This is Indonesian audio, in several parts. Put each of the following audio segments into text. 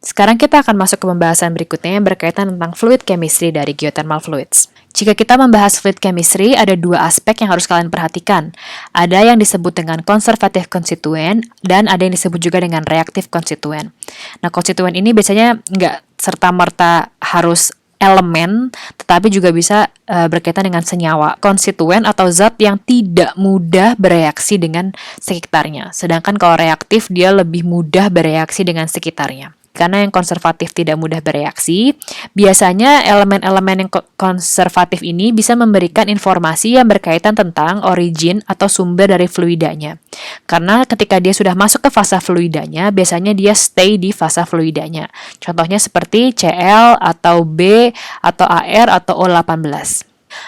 Sekarang kita akan masuk ke pembahasan berikutnya yang berkaitan tentang fluid chemistry dari geothermal fluids. Jika kita membahas fluid chemistry, ada dua aspek yang harus kalian perhatikan. Ada yang disebut dengan conservative constituent, dan ada yang disebut juga dengan reactive constituent. Nah, konstituen ini biasanya nggak serta-merta harus elemen, tetapi juga bisa berkaitan dengan senyawa, konstituen atau zat yang tidak mudah bereaksi dengan sekitarnya. Sedangkan kalau reaktif, dia lebih mudah bereaksi dengan sekitarnya. Karena yang konservatif tidak mudah bereaksi, biasanya elemen-elemen yang konservatif ini bisa memberikan informasi yang berkaitan tentang origin atau sumber dari fluidanya. Karena ketika dia sudah masuk ke fase fluidanya, biasanya dia stay di fase fluidanya. Contohnya seperti Cl atau B atau Ar atau O18.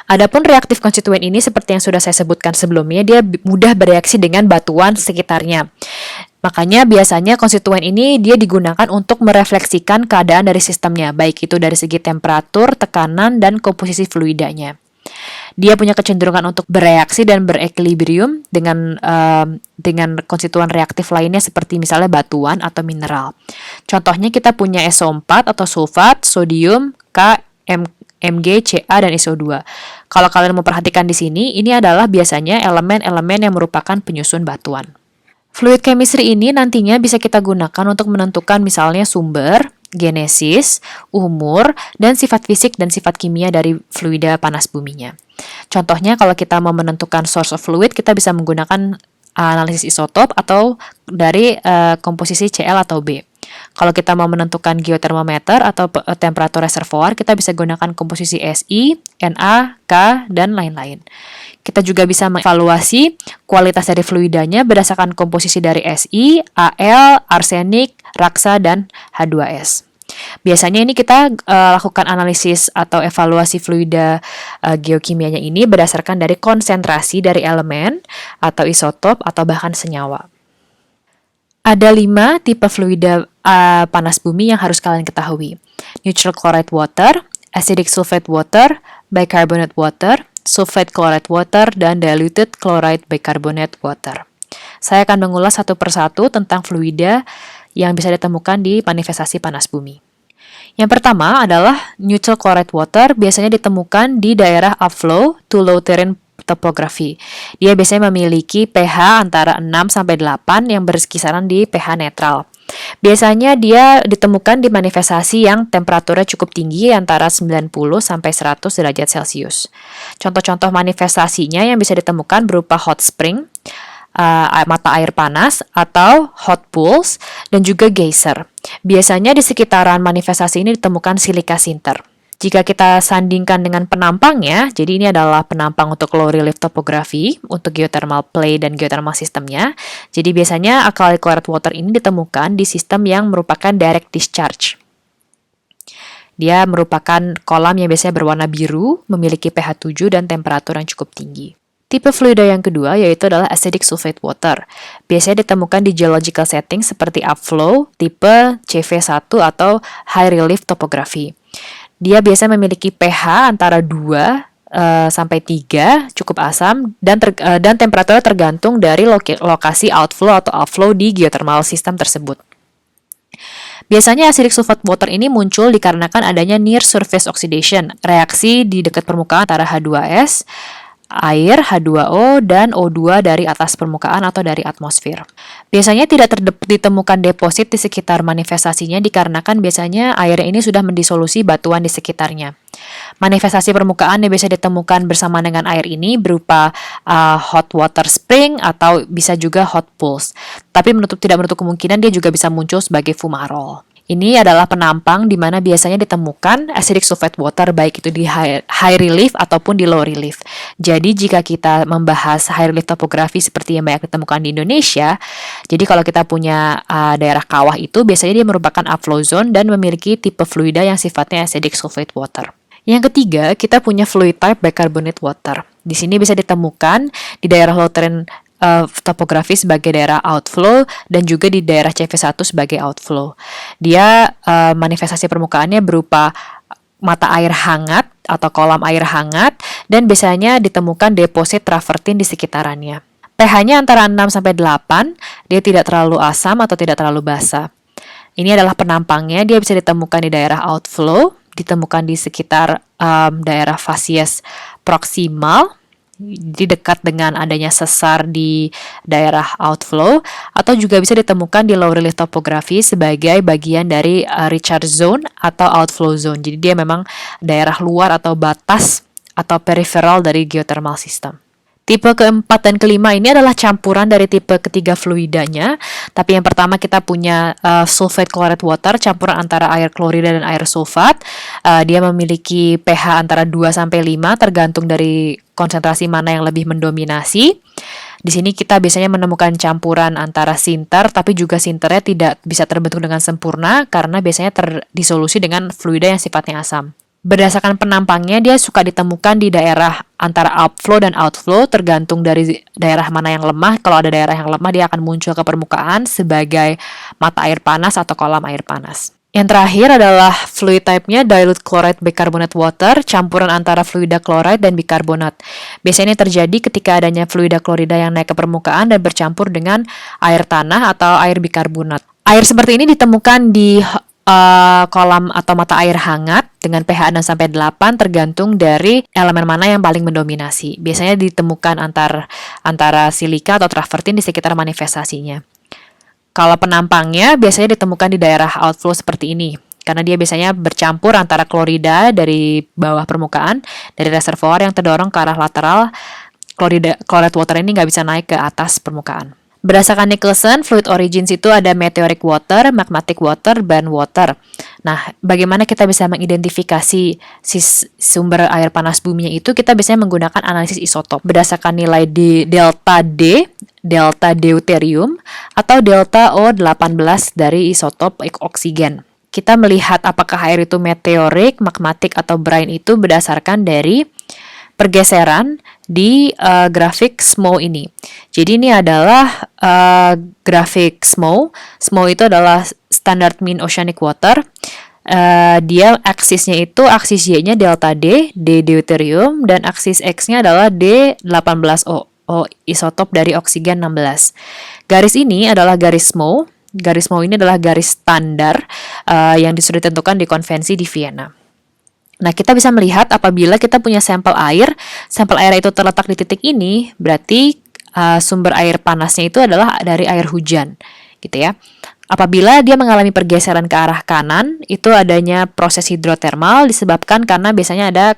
Adapun reaktif konstituen ini seperti yang sudah saya sebutkan sebelumnya, dia mudah bereaksi dengan batuan sekitarnya. Makanya biasanya konstituen ini dia digunakan untuk merefleksikan keadaan dari sistemnya, baik itu dari segi temperatur, tekanan, dan komposisi fluidanya. Dia punya kecenderungan untuk bereaksi dan berekilibrium dengan konstituen reaktif lainnya seperti misalnya batuan atau mineral. Contohnya kita punya SO4 atau sulfat, sodium, K, Mg, Ca, dan SO2. Kalau kalian memperhatikan di sini, ini adalah biasanya elemen-elemen yang merupakan penyusun batuan. Fluid chemistry ini nantinya bisa kita gunakan untuk menentukan misalnya sumber, genesis, umur, dan sifat fisik dan sifat kimia dari fluida panas buminya. Contohnya kalau kita mau menentukan source of fluid, kita bisa menggunakan analisis isotop atau dari komposisi Cl atau B. Kalau kita mau menentukan geothermometer atau temperatur reservoir, kita bisa gunakan komposisi Si, Na, K, dan lain-lain. Kita juga bisa mengevaluasi kualitas dari fluidanya berdasarkan komposisi dari Si, Al, arsenik, raksa, dan H2S. Biasanya ini kita lakukan analisis atau evaluasi fluida geokimianya ini berdasarkan dari konsentrasi dari elemen atau isotop atau bahkan senyawa. Ada 5 tipe fluida panas bumi yang harus kalian ketahui. Neutral chloride water, acidic sulfate water, bicarbonate water, sulfate chloride water, dan diluted chloride bicarbonate water. Saya akan mengulas satu persatu tentang fluida yang bisa ditemukan di manifestasi panas bumi. Yang pertama adalah neutral chloride water, biasanya ditemukan di daerah upflow to low terrain topography. Dia biasanya memiliki pH antara 6 sampai 8 yang berkisaran di pH netral. Biasanya dia ditemukan di manifestasi yang temperaturnya cukup tinggi antara 90 sampai 100 derajat Celcius. Contoh-contoh manifestasinya yang bisa ditemukan berupa hot spring, mata air panas, atau hot pools, dan juga geyser. Biasanya di sekitaran manifestasi ini ditemukan silica sinter. Jika kita sandingkan dengan penampangnya, jadi ini adalah penampang untuk low relief topography, untuk geothermal play dan geothermal sistemnya. Jadi biasanya alkali chloride water ini ditemukan di sistem yang merupakan direct discharge. Dia merupakan kolam yang biasanya berwarna biru, memiliki pH 7 dan temperatur yang cukup tinggi. Tipe fluida yang kedua yaitu adalah acidic sulfate water. Biasanya ditemukan di geological setting seperti upflow, tipe CV1 atau high relief topography. Dia biasa memiliki pH antara 2 sampai 3, cukup asam, dan temperaturnya tergantung dari lokasi outflow atau outflow di geothermal system tersebut. Biasanya acidic sulfate water ini muncul dikarenakan adanya near surface oxidation, reaksi di dekat permukaan antara H2S, air, H2O, dan O2 dari atas permukaan atau dari atmosfer. Biasanya tidak ditemukan deposit di sekitar manifestasinya dikarenakan biasanya air ini sudah mendisolusi batuan di sekitarnya. Manifestasi permukaan yang bisa ditemukan bersama dengan air ini berupa hot water spring atau bisa juga hot pools. Tapi tidak menutup kemungkinan dia juga bisa muncul sebagai fumarole. Ini adalah penampang di mana biasanya ditemukan acidic sulfate water baik itu di high relief ataupun di low relief. Jadi jika kita membahas high relief topografi seperti yang banyak ditemukan di Indonesia, jadi kalau kita punya daerah kawah itu biasanya dia merupakan upflow zone dan memiliki tipe fluida yang sifatnya acidic sulfate water. Yang ketiga, kita punya fluid type bicarbonate water. Di sini bisa ditemukan di daerah low terrain topografi sebagai daerah outflow dan juga di daerah CV1 sebagai outflow. Dia manifestasi permukaannya berupa mata air hangat atau kolam air hangat dan biasanya ditemukan deposit travertin di sekitarannya. pH-nya antara 6 sampai 8, dia tidak terlalu asam atau tidak terlalu basa. Ini adalah penampangnya, dia bisa ditemukan di daerah outflow, ditemukan di sekitar daerah facies proximal, di dekat dengan adanya sesar di daerah outflow, atau juga bisa ditemukan di low relief topography sebagai bagian dari recharge zone atau outflow zone. Jadi dia memang daerah luar atau batas atau peripheral dari geothermal system. Tipe keempat dan kelima ini adalah campuran dari tipe ketiga fluidanya. Tapi yang pertama kita punya sulfate chloride water, campuran antara air klorida dan air sulfat. Dia memiliki pH antara 2-5 tergantung dari konsentrasi mana yang lebih mendominasi. Di sini kita biasanya menemukan campuran antara sinter, tapi juga sinternya tidak bisa terbentuk dengan sempurna karena biasanya terdisolusi dengan fluida yang sifatnya asam. Berdasarkan penampangnya, dia suka ditemukan di daerah antara upflow dan outflow, tergantung dari daerah mana yang lemah. Kalau ada daerah yang lemah, dia akan muncul ke permukaan sebagai mata air panas atau kolam air panas. Yang terakhir adalah fluid type-nya dilute chloride bicarbonate water, campuran antara fluida chloride dan bikarbonat. Biasanya ini terjadi ketika adanya fluida klorida yang naik ke permukaan dan bercampur dengan air tanah atau air bikarbonat. Air seperti ini ditemukan di kolam atau mata air hangat dengan pH 6-8 tergantung dari elemen mana yang paling mendominasi. Biasanya ditemukan antara silika atau travertin di sekitar manifestasinya. Kalau penampangnya biasanya ditemukan di daerah outflow seperti ini, karena dia biasanya bercampur antara klorida dari bawah permukaan, dari reservoir yang terdorong ke arah lateral. Chloride water ini nggak bisa naik ke atas permukaan. Berdasarkan Nicholson, fluid origins itu ada meteoric water, magmatic water, dan water. Nah, bagaimana kita bisa mengidentifikasi sumber air panas buminya itu? Kita biasanya menggunakan analisis isotop berdasarkan nilai di delta D, delta deuterium, atau delta O18 dari isotop oksigen. Kita melihat apakah air itu meteoric, magmatic, atau brine itu berdasarkan dari pergeseran di grafik SMOW ini. Jadi ini adalah grafik SMOW. SMOW itu adalah Standard Mean Oceanic Water. Dia aksisnya itu, aksis Y-nya delta D, D deuterium, dan aksis X-nya adalah D18O, isotop dari oksigen 16. Garis ini adalah garis SMOW. Garis SMOW ini adalah garis standar yang sudah ditentukan di konvensi di Vienna. Nah, kita bisa melihat apabila kita punya sampel air itu terletak di titik ini, berarti sumber air panasnya itu adalah dari air hujan, gitu ya. Apabila dia mengalami pergeseran ke arah kanan, itu adanya proses hidrotermal disebabkan karena biasanya ada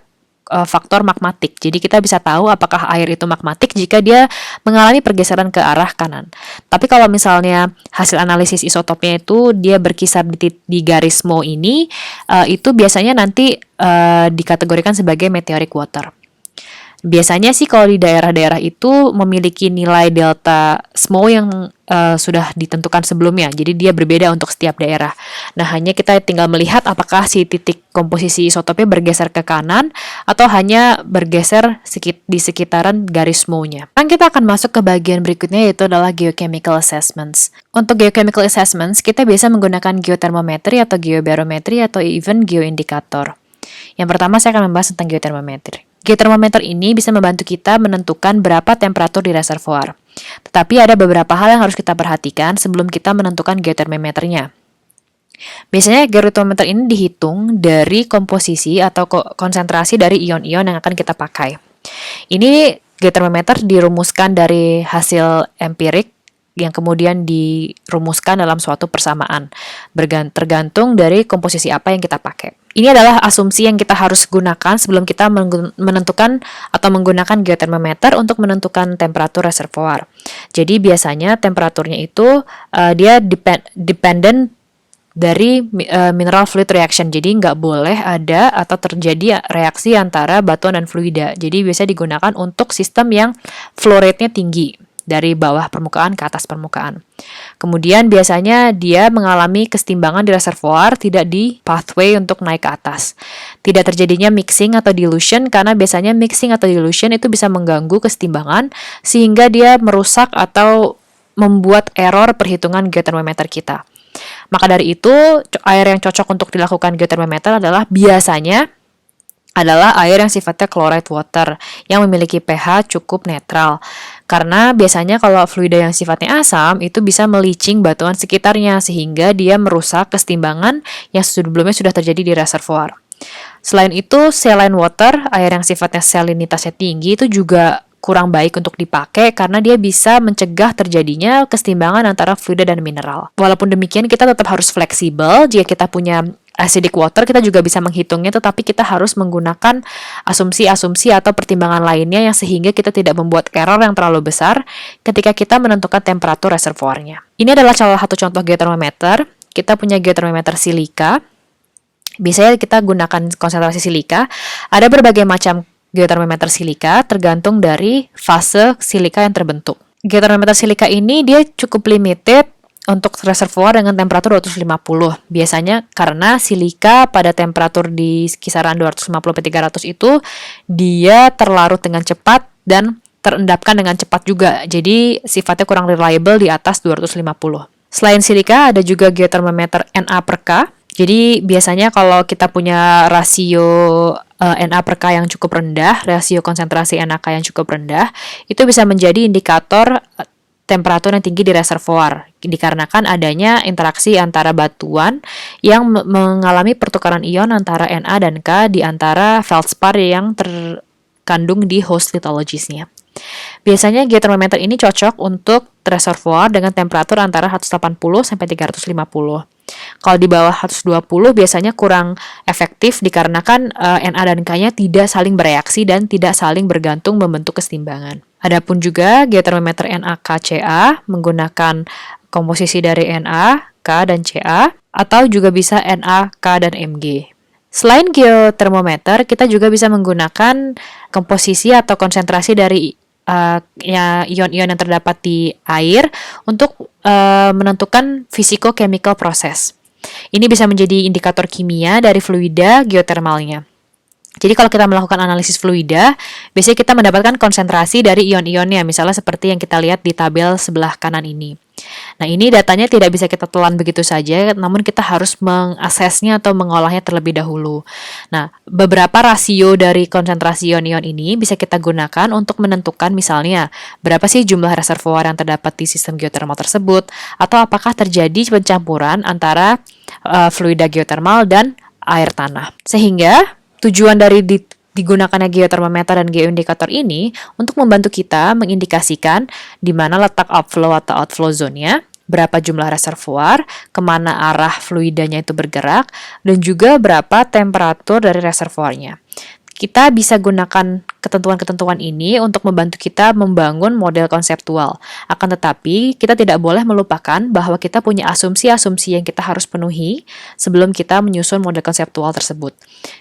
faktor magmatik. Jadi kita bisa tahu apakah air itu magmatik jika dia mengalami pergeseran ke arah kanan. Tapi kalau misalnya hasil analisis isotopnya itu dia berkisar di garis SMOW ini, itu biasanya nanti dikategorikan sebagai meteoric water. Biasanya sih kalau di daerah-daerah itu memiliki nilai delta SMOW yang sudah ditentukan sebelumnya. Jadi dia berbeda untuk setiap daerah. Nah, hanya kita tinggal melihat apakah si titik komposisi isotopnya bergeser ke kanan atau hanya bergeser di sekitaran garis SMOW-nya. Sekarang kita akan masuk ke bagian berikutnya, yaitu adalah geochemical assessments. Untuk geochemical assessments, kita biasa menggunakan geothermometry atau geobarometry atau even geoindikator. Yang pertama saya akan membahas tentang geothermometry. Geothermometer ini bisa membantu kita menentukan berapa temperatur di reservoir. Tetapi ada beberapa hal yang harus kita perhatikan sebelum kita menentukan geothermometernya. Biasanya geothermometer ini dihitung dari komposisi atau konsentrasi dari ion-ion yang akan kita pakai. Ini geothermometer dirumuskan dari hasil empirik yang kemudian dirumuskan dalam suatu persamaan, tergantung dari komposisi apa yang kita pakai. Ini adalah asumsi yang kita harus gunakan sebelum kita menentukan atau menggunakan geothermometer untuk menentukan temperatur reservoir. Jadi biasanya temperaturnya itu dia dependent dari mineral fluid reaction. Jadi nggak boleh ada atau terjadi reaksi antara batuan dan fluida. Jadi biasanya digunakan untuk sistem yang flow rate-nya tinggi, dari bawah permukaan ke atas permukaan. Kemudian biasanya dia mengalami kesetimbangan di reservoir, tidak di pathway untuk naik ke atas. Tidak terjadinya mixing atau dilution, karena biasanya mixing atau dilution itu bisa mengganggu kesetimbangan, sehingga dia merusak atau membuat error perhitungan geothermometer kita. Maka dari itu, air yang cocok untuk dilakukan geothermometer adalah biasanya adalah air yang sifatnya chloride water yang memiliki pH cukup netral. Karena biasanya kalau fluida yang sifatnya asam itu bisa melicing batuan sekitarnya sehingga dia merusak kesetimbangan yang sebelumnya sudah terjadi di reservoir. Selain itu, saline water, air yang sifatnya salinitasnya tinggi itu juga kurang baik untuk dipakai karena dia bisa mencegah terjadinya kesetimbangan antara fluida dan mineral. Walaupun demikian, kita tetap harus fleksibel. Jika kita punya acidic water, kita juga bisa menghitungnya, tetapi kita harus menggunakan asumsi-asumsi atau pertimbangan lainnya yang sehingga kita tidak membuat error yang terlalu besar ketika kita menentukan temperatur reservoirnya. Ini adalah salah satu contoh geotermometer. Kita punya geotermometer silika. Biasanya kita gunakan konsentrasi silika. Ada berbagai macam geotermometer silika tergantung dari fase silika yang terbentuk. Geotermometer silika ini dia cukup limited untuk reservoir dengan temperatur 250. Biasanya karena silika pada temperatur di kisaran 250-300 itu dia terlarut dengan cepat dan terendapkan dengan cepat juga. Jadi sifatnya kurang reliable di atas 250. Selain silika ada juga geotermometer Na per K. Jadi biasanya kalau kita punya rasio Na per K yang cukup rendah, rasio konsentrasi NaK yang cukup rendah, itu bisa menjadi indikator temperatur yang tinggi di reservoir, dikarenakan adanya interaksi antara batuan yang mengalami pertukaran ion antara Na dan K di antara feldspar yang terkandung di host lithologies-nya. Biasanya geotermometer ini cocok untuk reservoir dengan temperatur antara 180 sampai 350. Kalau di bawah 120 biasanya kurang efektif dikarenakan Na dan K-nya tidak saling bereaksi dan tidak saling bergantung membentuk kesetimbangan. Adapun juga geotermometer NaKCa menggunakan komposisi dari Na, K, dan Ca, atau juga bisa Na, K, dan Mg. Selain geotermometer, kita juga bisa menggunakan komposisi atau konsentrasi dari ion-ion yang terdapat di air untuk menentukan physicochemical process. Ini bisa menjadi indikator kimia dari fluida geotermalnya. Jadi kalau kita melakukan analisis fluida, biasanya kita mendapatkan konsentrasi dari ion-ionnya, misalnya seperti yang kita lihat di tabel sebelah kanan ini. Nah, ini datanya tidak bisa kita telan begitu saja, namun kita harus mengaksesnya atau mengolahnya terlebih dahulu. Nah, beberapa rasio dari konsentrasi ion-ion ini bisa kita gunakan untuk menentukan misalnya berapa sih jumlah reservoir yang terdapat di sistem geotermal tersebut, atau apakah terjadi pencampuran antara fluida geotermal dan air tanah. Sehingga tujuan dari digunakannya geotermometer dan geoindikator ini untuk membantu kita mengindikasikan di mana letak upflow atau outflow zone-nya, berapa jumlah reservoir, kemana arah fluidanya itu bergerak, dan juga berapa temperatur dari reservoirnya. Kita bisa gunakan ketentuan-ketentuan ini untuk membantu kita membangun model konseptual. Akan tetapi, kita tidak boleh melupakan bahwa kita punya asumsi-asumsi yang kita harus penuhi sebelum kita menyusun model konseptual tersebut.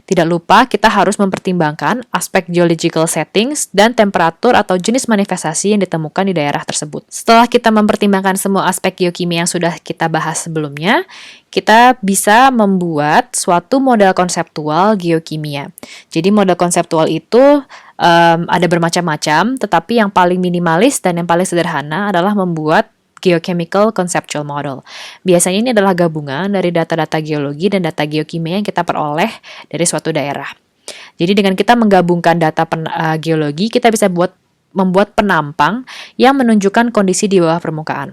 Tidak lupa, kita harus mempertimbangkan aspek geological settings dan temperatur atau jenis manifestasi yang ditemukan di daerah tersebut. Setelah kita mempertimbangkan semua aspek geokimia yang sudah kita bahas sebelumnya, kita bisa membuat suatu model konseptual geokimia. Jadi model konseptual itu ada bermacam-macam, tetapi yang paling minimalis dan yang paling sederhana adalah membuat geochemical conceptual model. Biasanya ini adalah gabungan dari data-data geologi dan data geokimia yang kita peroleh dari suatu daerah. Jadi dengan kita menggabungkan data geologi, kita bisa membuat penampang yang menunjukkan kondisi di bawah permukaan.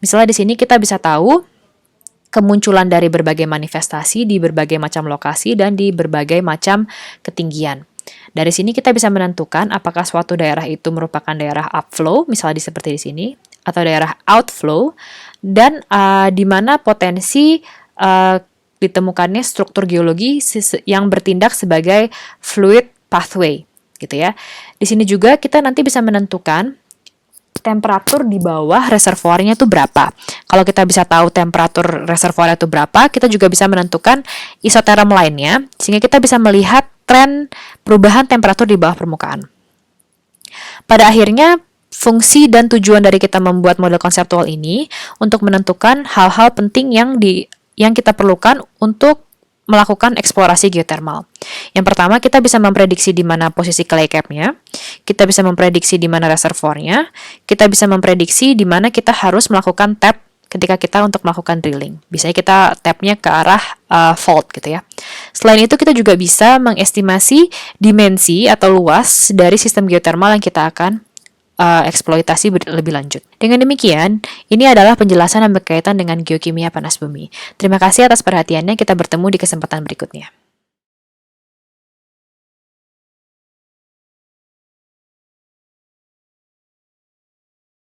Misalnya di sini kita bisa tahu kemunculan dari berbagai manifestasi di berbagai macam lokasi dan di berbagai macam ketinggian. Dari sini kita bisa menentukan apakah suatu daerah itu merupakan daerah upflow, misalnya seperti di sini, atau daerah outflow, dan di mana potensi ditemukannya struktur geologi yang bertindak sebagai fluid pathway, gitu ya. Di sini juga kita nanti bisa menentukan temperatur di bawah reservoirnya itu berapa. Kalau kita bisa tahu temperatur reservoir itu berapa, kita juga bisa menentukan isoterm lainnya, sehingga kita bisa melihat tren perubahan temperatur di bawah permukaan. Pada akhirnya, fungsi dan tujuan dari kita membuat model konseptual ini untuk menentukan hal-hal penting yang kita perlukan untuk melakukan eksplorasi geotermal. Yang pertama, kita bisa memprediksi di mana posisi clay cap-nya, kita bisa memprediksi di mana reservoirnya, kita bisa memprediksi di mana kita harus melakukan tap ketika kita untuk melakukan drilling. Biasanya kita tabnya ke arah fault gitu ya. Selain itu kita juga bisa mengestimasi dimensi atau luas dari sistem geothermal yang kita akan eksploitasi lebih lanjut. Dengan demikian, ini adalah penjelasan yang berkaitan dengan geokimia panas bumi. Terima kasih atas perhatiannya, kita bertemu di kesempatan berikutnya.